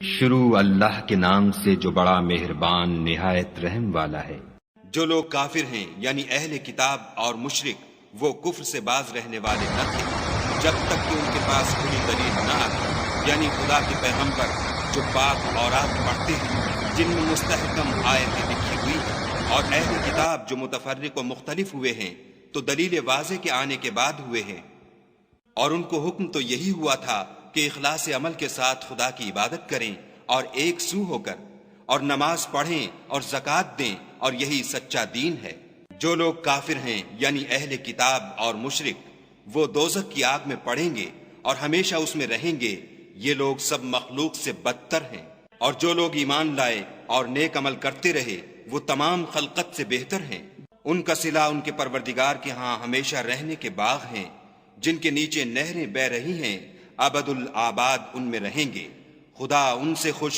شروع اللہ کے نام سے جو بڑا مہربان نہایت رحم والا ہے۔ جو لوگ کافر ہیں یعنی اہل کتاب اور مشرک، وہ کفر سے باز رہنے والے نہ تھے جب تک کہ ان کے پاس کوئی دلیل نہ آتی، یعنی خدا کے پیغمبر جو پاک اورات پڑھتے ہیں جن میں مستحکم آیتیں لکھی ہوئی ہیں، اور اہل کتاب جو متفرق و مختلف ہوئے ہیں تو دلیل واضح کے آنے کے بعد ہوئے ہیں، اور ان کو حکم تو یہی ہوا تھا کہ اخلاص عمل کے ساتھ خدا کی عبادت کریں اور ایک سو ہو کر، اور نماز پڑھیں اور زکوٰۃ دیں، اور یہی سچا دین ہے۔ جو لوگ کافر ہیں یعنی اہل کتاب اور مشرک، وہ دوزخ کی آگ میں پڑیں گے اور ہمیشہ اس میں رہیں گے، یہ لوگ سب مخلوق سے بدتر ہیں۔ اور جو لوگ ایمان لائے اور نیک عمل کرتے رہے وہ تمام خلقت سے بہتر ہیں، ان کا صلہ ان کے پروردگار کے ہاں ہمیشہ رہنے کے باغ ہیں جن کے نیچے نہریں بہہ رہی ہیں، ابد الآباد ان میں رہیں گے، خدا ان سے خوش